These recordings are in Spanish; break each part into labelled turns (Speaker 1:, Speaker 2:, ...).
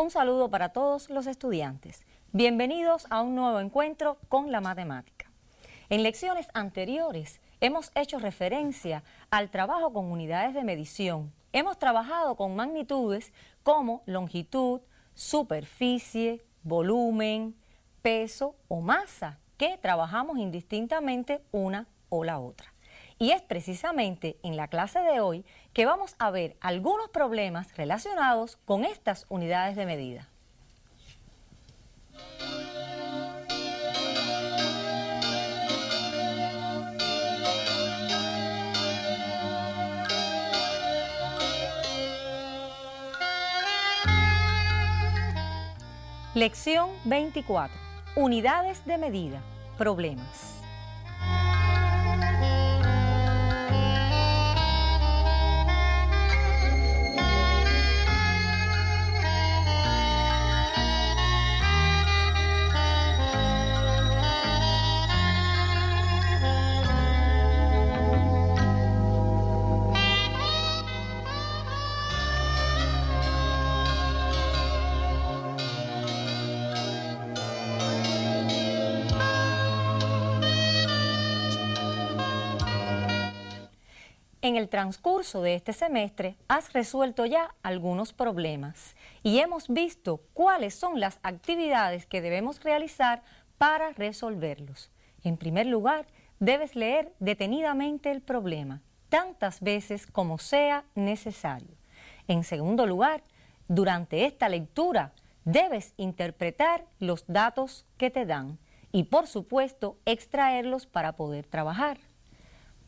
Speaker 1: Un saludo para todos los estudiantes. Bienvenidos a un nuevo encuentro con la matemática. En lecciones anteriores hemos hecho referencia al trabajo con unidades de medición. Hemos trabajado con magnitudes como longitud, superficie, volumen, peso o masa, que trabajamos indistintamente una o la otra. Y es precisamente en la clase de hoy que vamos a ver algunos problemas relacionados con estas unidades de medida. Lección 24. Unidades de medida. Problemas. En el transcurso de este semestre has resuelto ya algunos problemas y hemos visto cuáles son las actividades que debemos realizar para resolverlos. En primer lugar, debes leer detenidamente el problema, tantas veces como sea necesario. En segundo lugar, durante esta lectura debes interpretar los datos que te dan y, por supuesto, extraerlos para poder trabajar.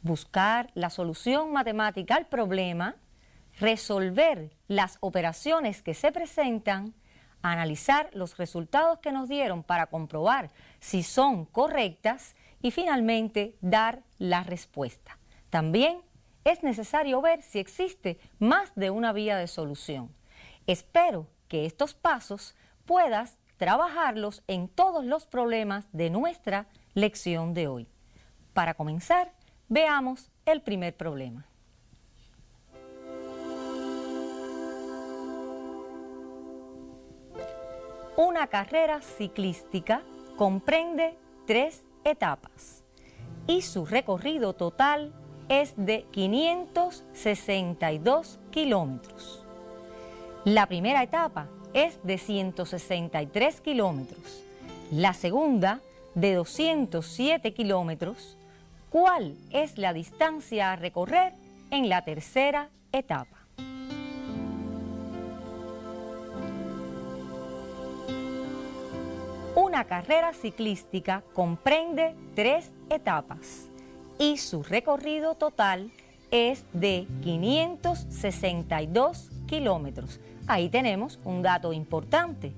Speaker 1: Buscar la solución matemática al problema, resolver las operaciones que se presentan, analizar los resultados que nos dieron para comprobar si son correctas y finalmente dar la respuesta. También es necesario ver si existe más de una vía de solución. Espero que estos pasos puedas trabajarlos en todos los problemas de nuestra lección de hoy. Para comenzar, veamos el primer problema. Una carrera ciclística comprende 3 etapas y su recorrido total es de 562 kilómetros. La primera etapa es de 163 kilómetros, la segunda de 207 kilómetros. ¿Cuál es la distancia a recorrer en la tercera etapa? Una carrera ciclística comprende 3 etapas y su recorrido total es de 562 kilómetros. Ahí tenemos un dato importante.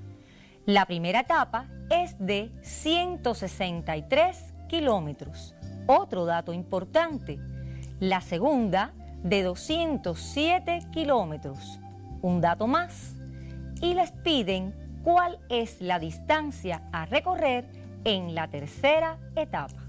Speaker 1: La primera etapa es de 163 kilómetros. Otro dato importante, la segunda de 207 kilómetros, un dato más, y les piden cuál es la distancia a recorrer en la tercera etapa.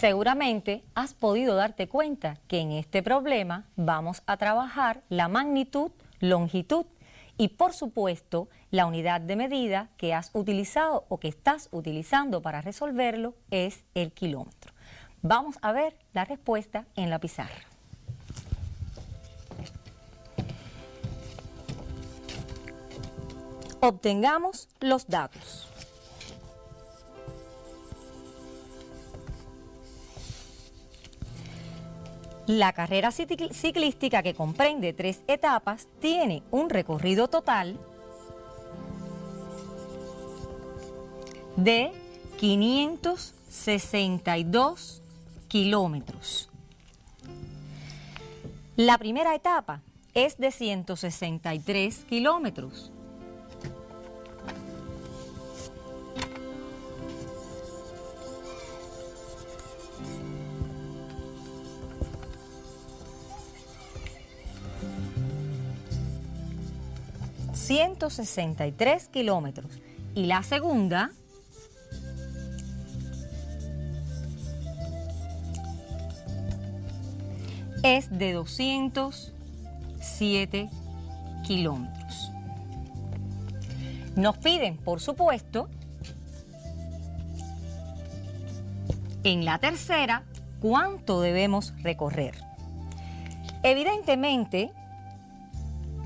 Speaker 1: Seguramente has podido darte cuenta que en este problema vamos a trabajar la magnitud, longitud y por supuesto la unidad de medida que has utilizado o que estás utilizando para resolverlo es el kilómetro. Vamos a ver la respuesta en la pizarra. Obtengamos los datos. La carrera ciclística, que comprende 3 etapas, tiene un recorrido total de 562 kilómetros. La primera etapa es de 163 kilómetros. ...163 kilómetros. Y la segunda... es de 207 kilómetros. Nos piden, por supuesto, en la tercera, cuánto debemos recorrer. Evidentemente,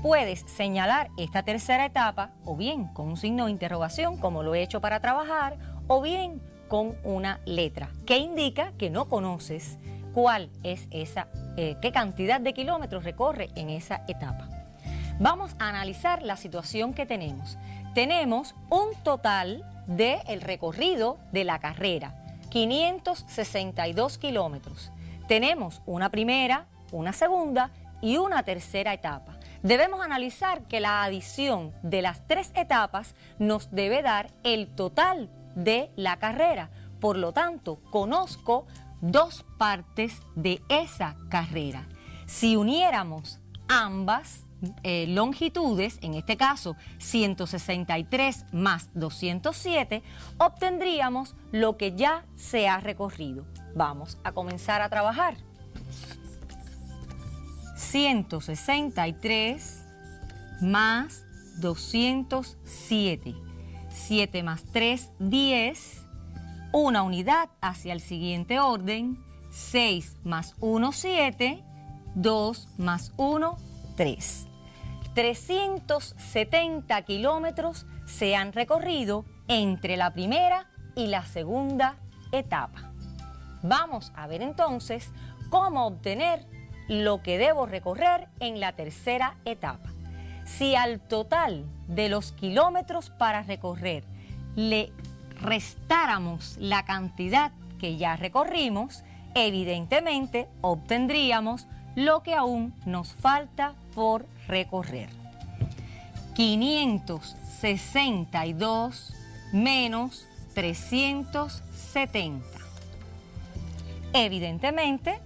Speaker 1: puedes señalar esta tercera etapa o bien con un signo de interrogación, como lo he hecho para trabajar, o bien con una letra que indica que no conoces cuál es esa, qué cantidad de kilómetros recorre en esa etapa. Vamos a analizar la situación que tenemos. Tenemos un total del recorrido de la carrera, 562 kilómetros. Tenemos una primera, una segunda y una tercera etapa. Debemos analizar que la adición de las 3 etapas nos debe dar el total de la carrera. Por lo tanto, conozco 2 partes de esa carrera. Si uniéramos ambas longitudes, en este caso 163 más 207, obtendríamos lo que ya se ha recorrido. Vamos a comenzar a trabajar. 163 más 207. 7 más 3, 10. Una unidad hacia el siguiente orden. 6 más 1, 7. 2 más 1, 3. 370 kilómetros se han recorrido entre la primera y la segunda etapa. Vamos a ver entonces cómo obtener lo que debo recorrer en la tercera etapa. Si al total de los kilómetros para recorrer le restáramos la cantidad que ya recorrimos, evidentemente obtendríamos lo que aún nos falta por recorrer. 562 menos 370. Evidentemente,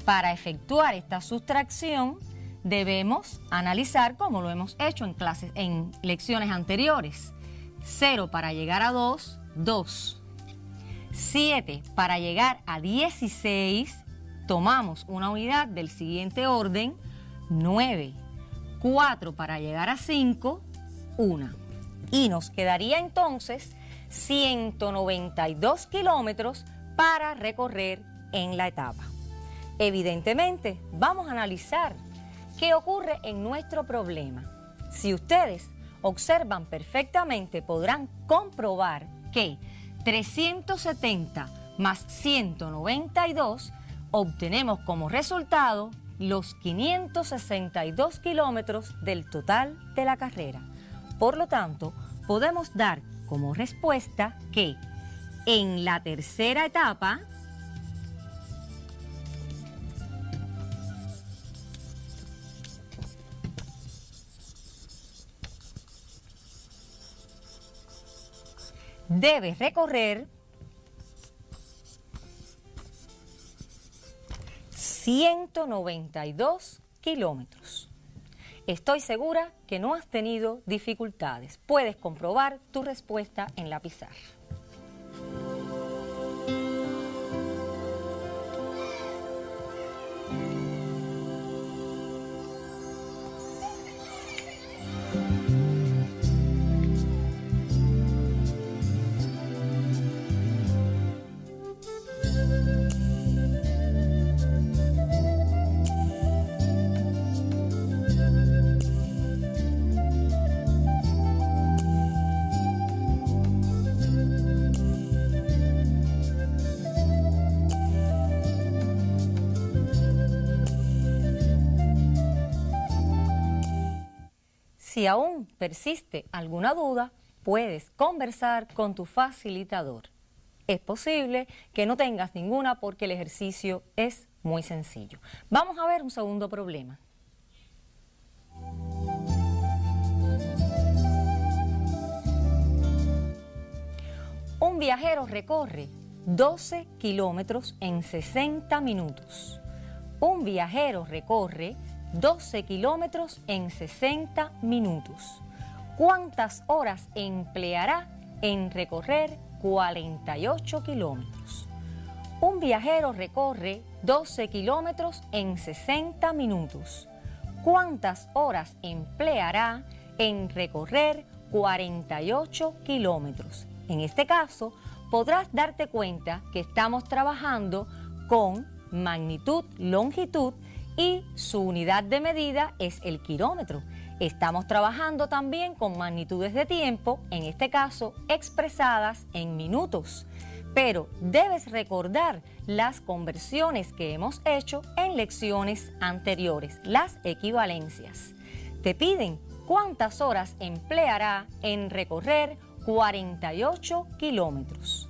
Speaker 1: para efectuar esta sustracción debemos analizar como lo hemos hecho en lecciones anteriores. 0 para llegar a 2, 2. 7 para llegar a 16, tomamos una unidad del siguiente orden, 9. 4 para llegar a 5, 1. Y nos quedaría entonces 192 kilómetros para recorrer en la etapa. Evidentemente, vamos a analizar qué ocurre en nuestro problema. Si ustedes observan perfectamente, podrán comprobar que 370 más 192 obtenemos como resultado los 562 kilómetros del total de la carrera. Por lo tanto, podemos dar como respuesta que en la tercera etapa debe recorrer 192 kilómetros. Estoy segura que no has tenido dificultades. Puedes comprobar tu respuesta en la pizarra. Si aún persiste alguna duda, puedes conversar con tu facilitador. Es posible que no tengas ninguna porque el ejercicio es muy sencillo. Vamos a ver un segundo problema. Un viajero recorre 12 kilómetros en 60 minutos. Un viajero recorre 12 kilómetros en 60 minutos. ¿Cuántas horas empleará en recorrer 48 kilómetros? Un viajero recorre 12 kilómetros en 60 minutos. ¿Cuántas horas empleará en recorrer 48 kilómetros? En este caso, podrás darte cuenta que estamos trabajando con magnitud, longitud y su unidad de medida es el kilómetro. Estamos trabajando también con magnitudes de tiempo, en este caso expresadas en minutos. Pero debes recordar las conversiones que hemos hecho en lecciones anteriores, las equivalencias. Te piden cuántas horas empleará en recorrer 48 kilómetros.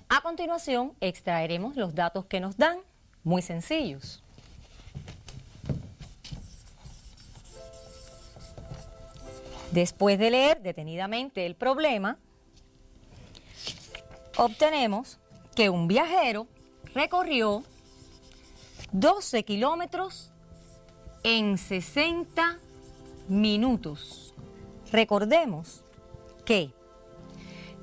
Speaker 1: A continuación, extraeremos los datos que nos dan, muy sencillos. Después de leer detenidamente el problema, obtenemos que un viajero recorrió 12 kilómetros en 60 minutos. Recordemos que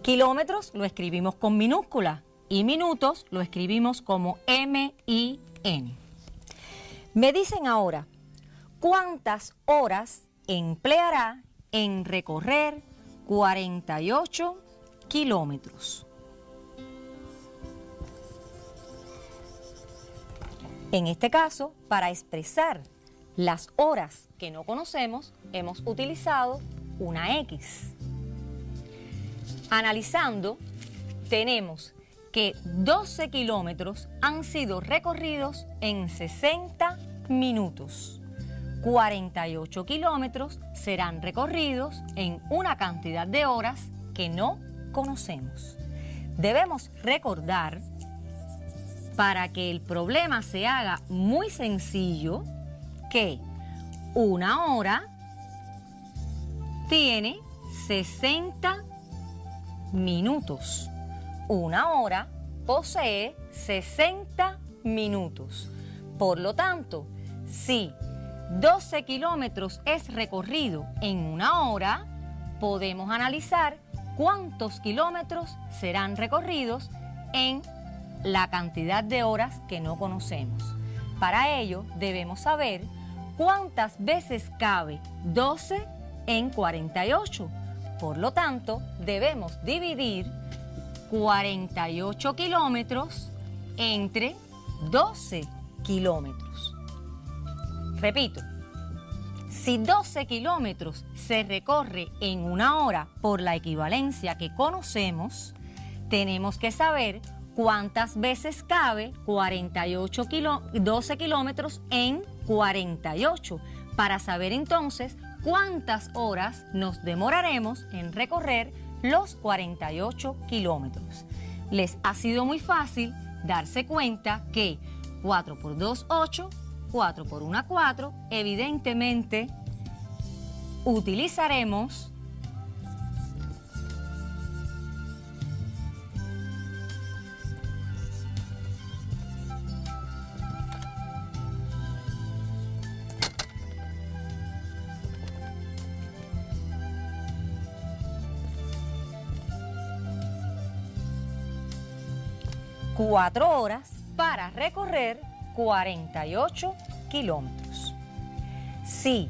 Speaker 1: kilómetros lo escribimos con minúscula y minutos lo escribimos como M-I-N. Me dicen ahora, ¿cuántas horas empleará en recorrer 48 kilómetros? En este caso, para expresar las horas que no conocemos, hemos utilizado una X. Analizando, tenemos que 12 kilómetros han sido recorridos en 60 minutos. 48 kilómetros serán recorridos en una cantidad de horas que no conocemos. Debemos recordar, para que el problema se haga muy sencillo, que una hora tiene 60 minutos. Una hora posee 60 minutos. Por lo tanto, si 12 kilómetros es recorrido en una hora, podemos analizar cuántos kilómetros serán recorridos en la cantidad de horas que no conocemos. Para ello, debemos saber cuántas veces cabe 12 en 48. Por lo tanto, debemos dividir 48 kilómetros entre 12 kilómetros. Repito, si 12 kilómetros se recorre en una hora por la equivalencia que conocemos, tenemos que saber cuántas veces cabe 12 kilómetros en 48 para saber entonces cuántas horas nos demoraremos en recorrer los 48 kilómetros. Les ha sido muy fácil darse cuenta que 4 por 2, 8, 4 por 1, 4, evidentemente utilizaremos cuatro horas para recorrer 48 kilómetros. Si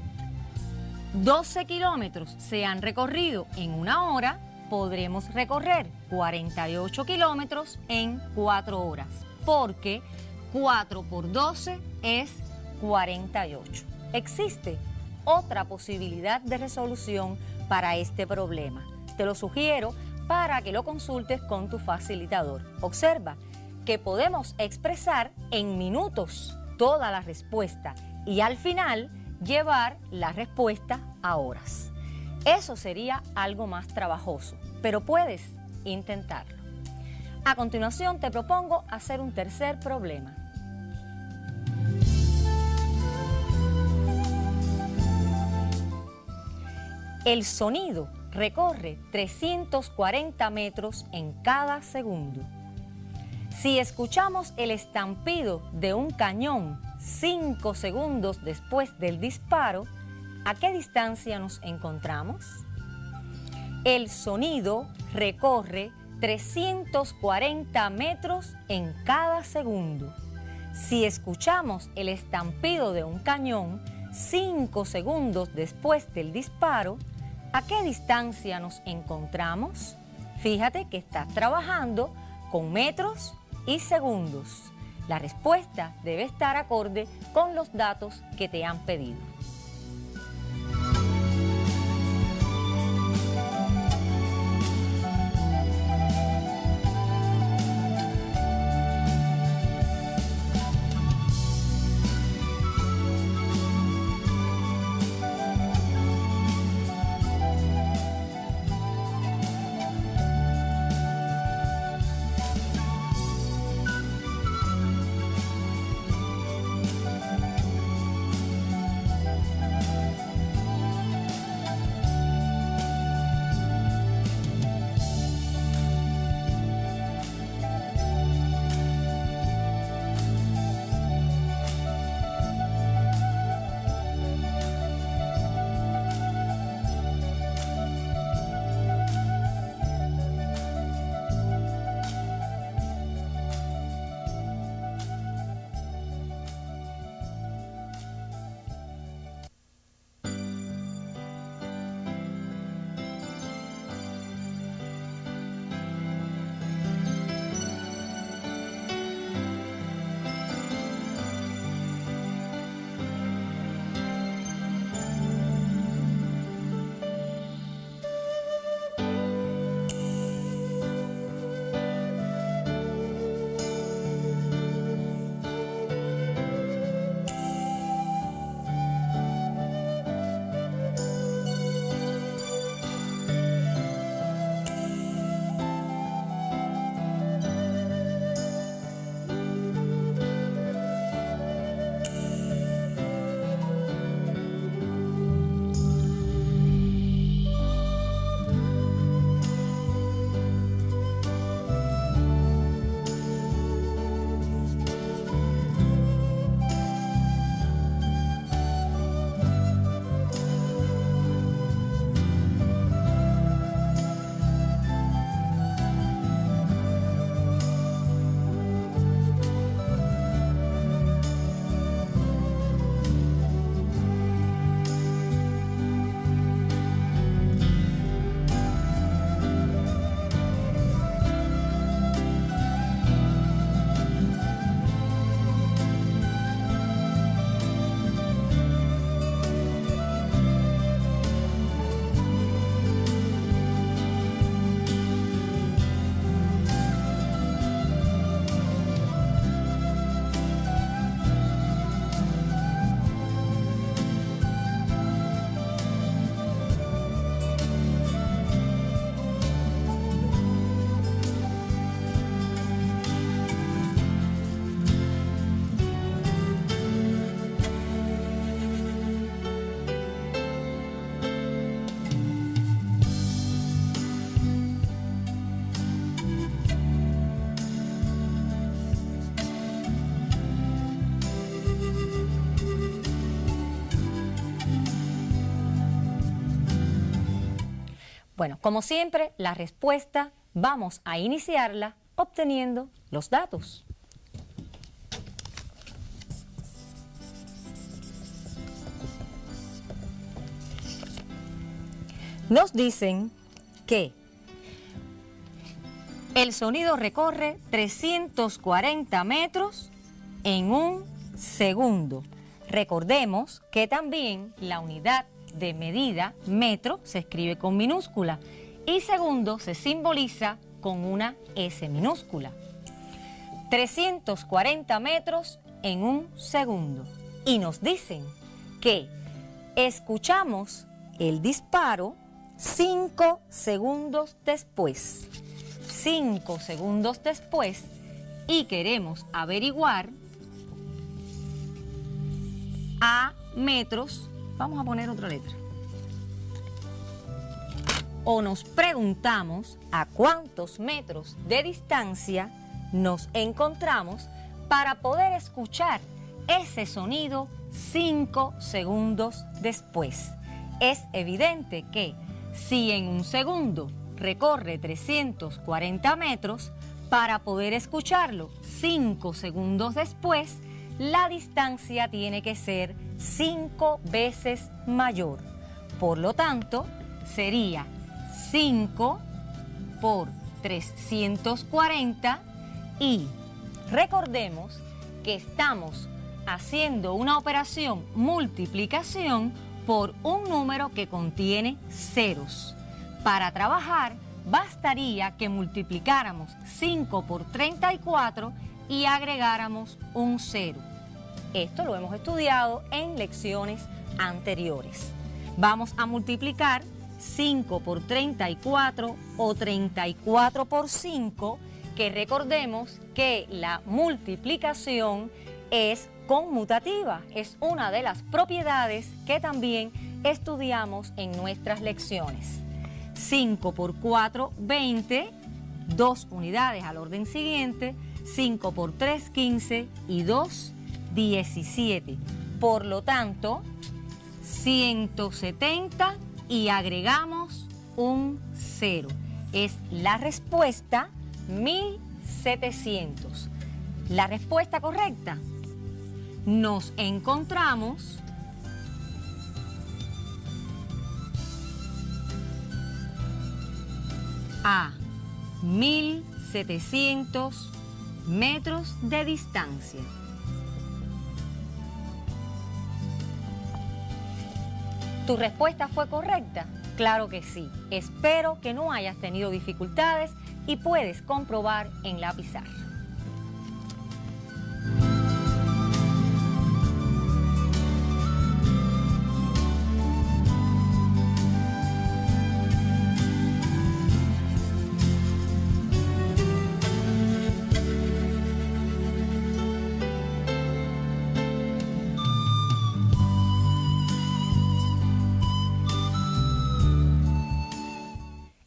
Speaker 1: 12 kilómetros se han recorrido en una hora, podremos recorrer 48 kilómetros en 4 horas, porque 4 por 12 es 48. Existe otra posibilidad de resolución para este problema. Te lo sugiero para que lo consultes con tu facilitador. Observa que podemos expresar en minutos toda la respuesta y al final llevar la respuesta a horas. Eso sería algo más trabajoso, pero puedes intentarlo. A continuación te propongo hacer un tercer problema. El sonido recorre 340 metros en cada segundo. Si escuchamos el estampido de un cañón 5 segundos después del disparo, ¿a qué distancia nos encontramos? El sonido recorre 340 metros en cada segundo. Si escuchamos el estampido de un cañón 5 segundos después del disparo, ¿a qué distancia nos encontramos? Fíjate que estás trabajando con metros y segundos. La respuesta debe estar acorde con los datos que te han pedido. Bueno, como siempre, la respuesta vamos a iniciarla obteniendo los datos. Nos dicen que el sonido recorre 340 metros en un segundo. Recordemos que también la unidad de medida, metro, se escribe con minúscula y segundo se simboliza con una S minúscula. 340 metros en un segundo. Y nos dicen que escuchamos el disparo 5 segundos después. 5 segundos después y queremos averiguar a metros. Vamos a poner otra letra. O nos preguntamos a cuántos metros de distancia nos encontramos para poder escuchar ese sonido 5 segundos después. Es evidente que si en un segundo recorre 340 metros, para poder escucharlo 5 segundos después, la distancia tiene que ser 5 veces mayor. Por lo tanto, sería 5 por 340 y recordemos que estamos haciendo una operación multiplicación por un número que contiene ceros. Para trabajar, bastaría que multiplicáramos 5 por 34 y agregáramos un 0. Esto lo hemos estudiado en lecciones anteriores. Vamos a multiplicar 5 por 34 o 34 por 5, que recordemos que la multiplicación es conmutativa, es una de las propiedades que también estudiamos en nuestras lecciones. 5 por 4, 20, 2 unidades al orden siguiente, 5 por 3, 15 y 2, 17. Por lo tanto, 170 y agregamos un 0. Es la respuesta 1700. La respuesta correcta. Nos encontramos a 1700 metros de distancia. ¿Tu respuesta fue correcta? Claro que sí. Espero que no hayas tenido dificultades y puedes comprobar en la pizarra.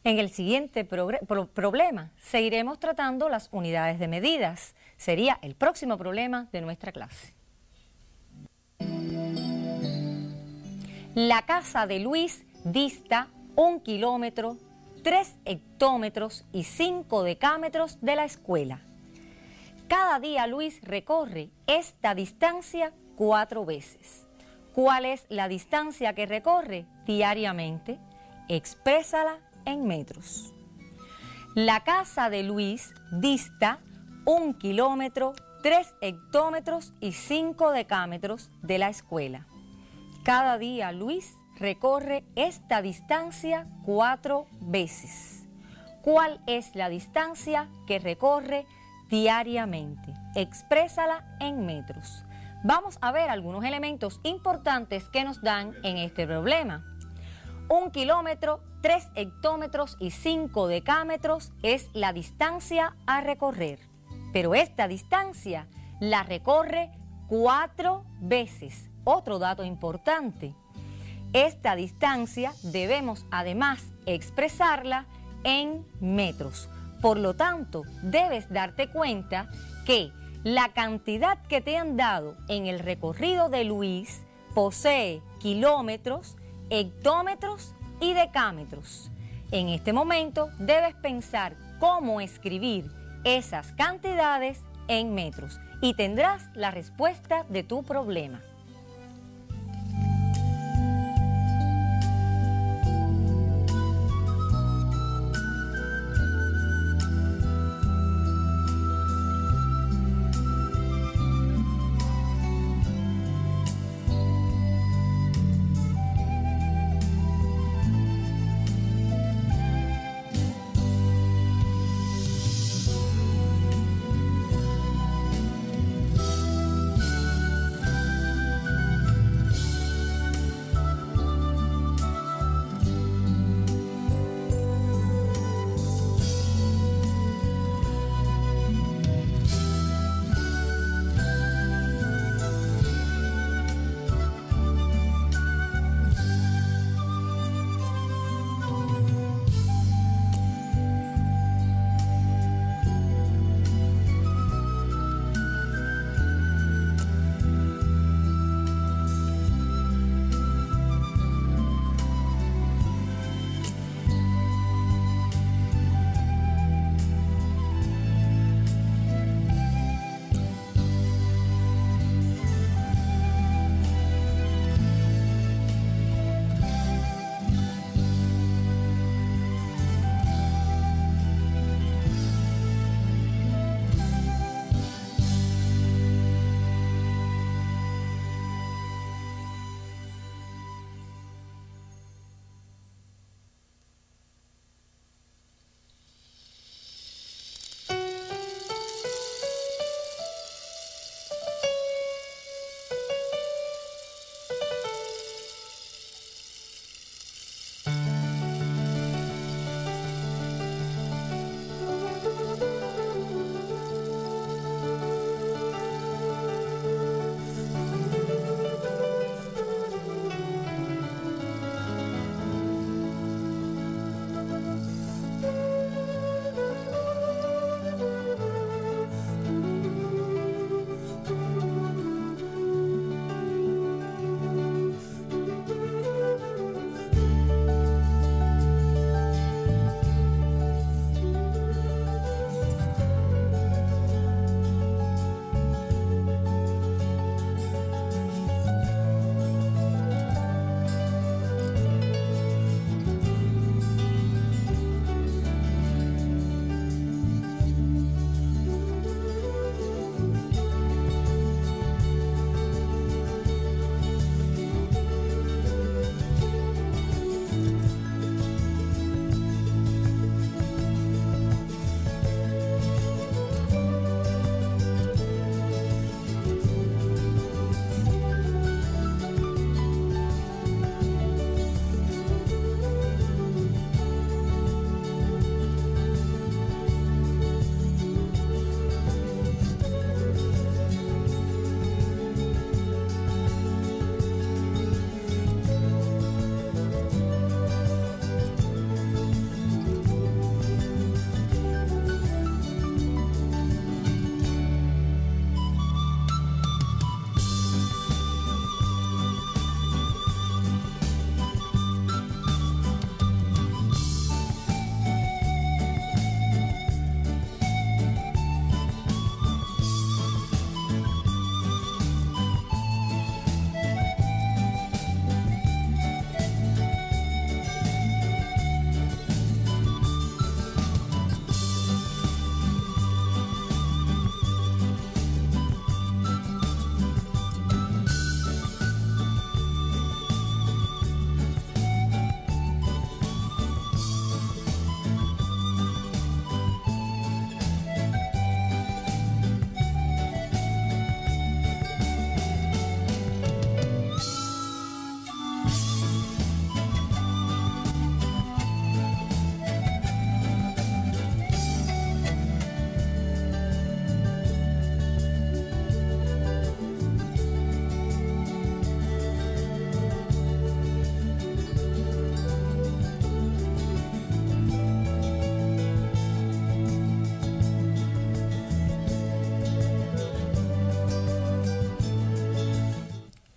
Speaker 1: En el siguiente problema seguiremos tratando las unidades de medidas. Sería el próximo problema de nuestra clase. La casa de Luis dista 1 kilómetro, 3 hectómetros y 5 decámetros de la escuela. Cada día Luis recorre esta distancia 4 veces. ¿Cuál es la distancia que recorre diariamente? Exprésala en metros. La casa de Luis dista 1 kilómetro, 3 hectómetros y 5 decámetros de la escuela. Cada día Luis recorre esta distancia 4 veces. ¿Cuál es la distancia que recorre diariamente? Exprésala en metros. Vamos a ver algunos elementos importantes que nos dan en este problema. 1 kilómetro, 3 hectómetros y 5 decámetros es la distancia a recorrer. Pero esta distancia la recorre 4 veces. Otro dato importante. Esta distancia debemos además expresarla en metros. Por lo tanto, debes darte cuenta que la cantidad que te han dado en el recorrido de Luis posee kilómetros, hectómetros y decámetros. En este momento debes pensar cómo escribir esas cantidades en metros y tendrás la respuesta de tu problema.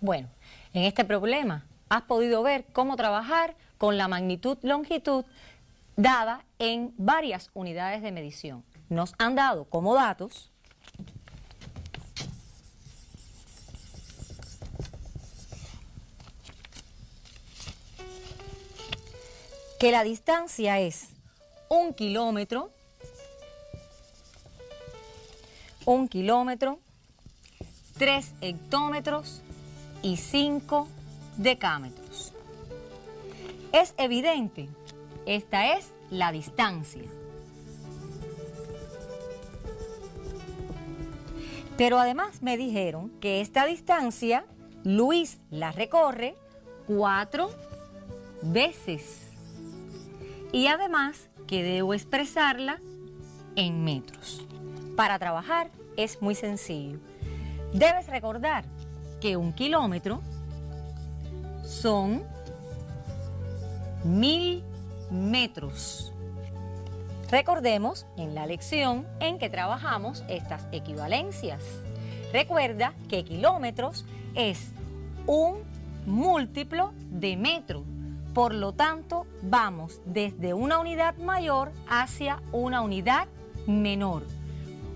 Speaker 1: Bueno, en este problema has podido ver cómo trabajar con la magnitud-longitud dada en varias unidades de medición. Nos han dado como datos que la distancia es 1 kilómetro, 3 hectómetros y 5 decámetros. Es evidente, esta es la distancia. Pero además me dijeron que esta distancia Luis la recorre 4 veces. Y además que debo expresarla en metros. Para trabajar es muy sencillo. Debes recordar que 1 kilómetro son 1000 metros. Recordemos en la lección en que trabajamos estas equivalencias. Recuerda que kilómetros es un múltiplo de metro. Por lo tanto, vamos desde una unidad mayor hacia una unidad menor.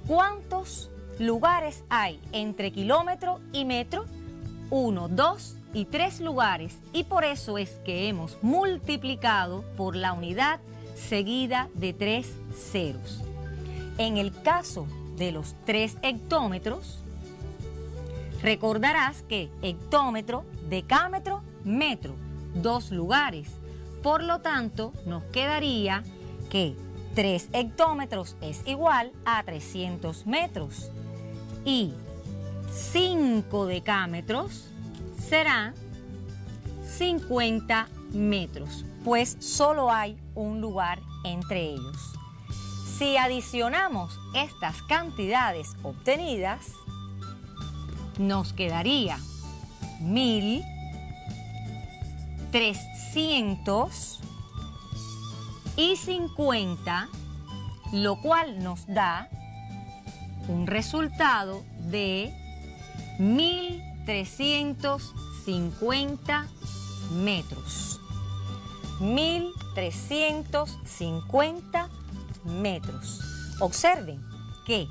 Speaker 1: ¿Cuántos lugares hay entre kilómetro y metro? 1, 2 y 3 lugares. Y por eso es que hemos multiplicado por la unidad seguida de 3 ceros. En el caso de los 3 hectómetros, recordarás que hectómetro, decámetro, metro. 2 lugares. Por lo tanto, nos quedaría que 3 hectómetros es igual a 300 metros y 5 decámetros será 50 metros, pues solo hay un lugar entre ellos. Si adicionamos estas cantidades obtenidas, nos quedaría 1000, 300 y 50, lo cual nos da un resultado de 1350 metros. 1350 metros. Observen que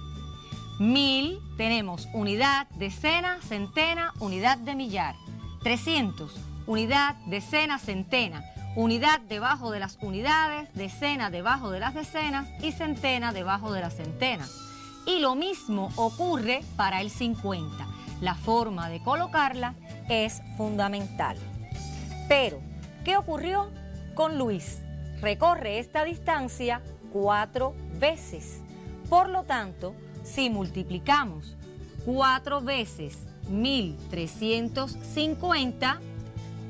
Speaker 1: 1000 tenemos unidad, decena, centena, unidad de millar. 300, unidad, decena, centena, unidad debajo de las unidades, decena debajo de las decenas y centena debajo de las centenas. Y lo mismo ocurre para el 50. La forma de colocarla es fundamental. Pero, ¿qué ocurrió con Luis? Recorre esta distancia 4 veces. Por lo tanto, si multiplicamos 4 veces 1350,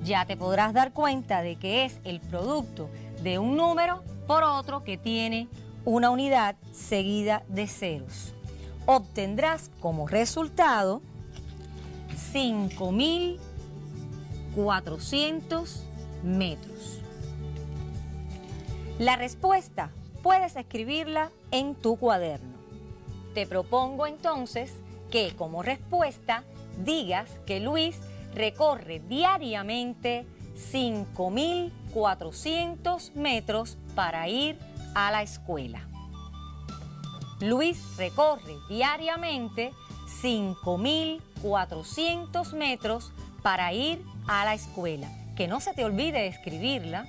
Speaker 1: ya te podrás dar cuenta de que es el producto de un número por otro que tiene una unidad seguida de ceros. Obtendrás como resultado 5400 metros. La respuesta puedes escribirla en tu cuaderno. Te propongo entonces que como respuesta digas que Luis recorre diariamente 5400 metros para ir a la escuela. Luis recorre diariamente 5400 metros para ir a la escuela. Que no se te olvide escribirla.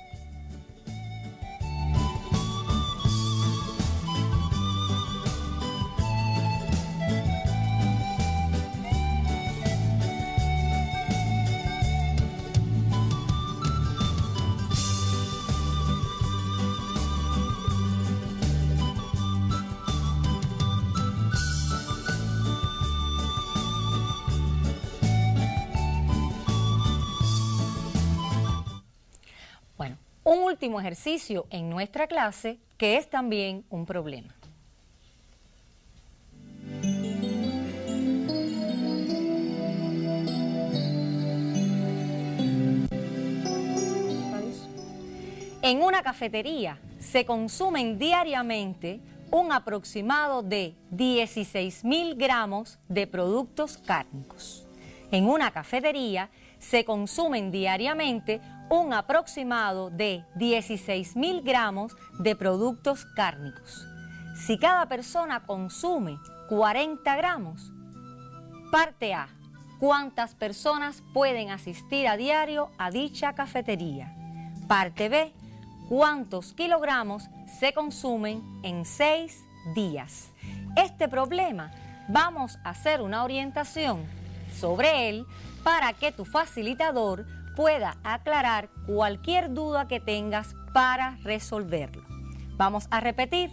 Speaker 1: Un último ejercicio en nuestra clase que es también un problema. En una cafetería se consumen diariamente un aproximado de 16.000 gramos de productos cárnicos. En una cafetería se consumen diariamente un aproximado de 16.000 gramos de productos cárnicos. Si cada persona consume 40 gramos, parte A, ¿cuántas personas pueden asistir a diario a dicha cafetería? Parte B, ¿cuántos kilogramos se consumen en 6 días? Este problema vamos a hacer una orientación sobre él para que tu facilitador pueda aclarar cualquier duda que tengas para resolverlo. Vamos a repetir.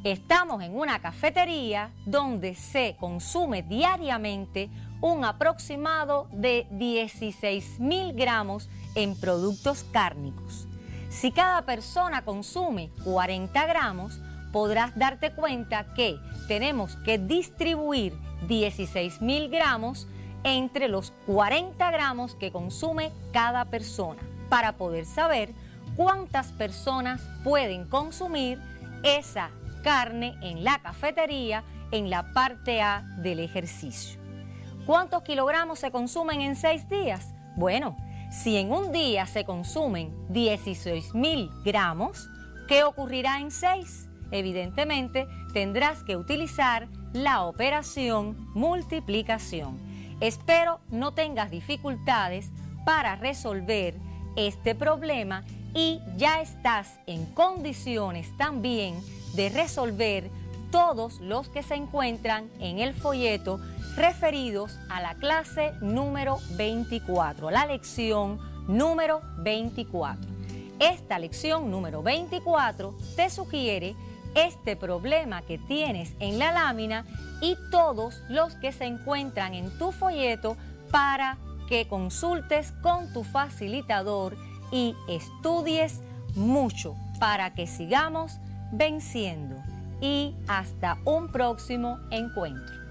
Speaker 1: Estamos en una cafetería donde se consume diariamente un aproximado de 16.000 gramos en productos cárnicos. Si cada persona consume 40 gramos, podrás darte cuenta que tenemos que distribuir 16.000 gramos entre los 40 gramos que consume cada persona para poder saber cuántas personas pueden consumir esa carne en la cafetería en la parte A del ejercicio. ¿Cuántos kilogramos se consumen en 6 días? Bueno, si en un día se consumen 16.000 gramos, ¿qué ocurrirá en 6? Evidentemente, tendrás que utilizar la operación multiplicación. Espero no tengas dificultades para resolver este problema y ya estás en condiciones también de resolver todos los que se encuentran en el folleto referidos a la clase número 24, la lección número 24. Esta lección número 24 te sugiere este problema que tienes en la lámina y todos los que se encuentran en tu folleto para que consultes con tu facilitador y estudies mucho para que sigamos venciendo. Y hasta un próximo encuentro.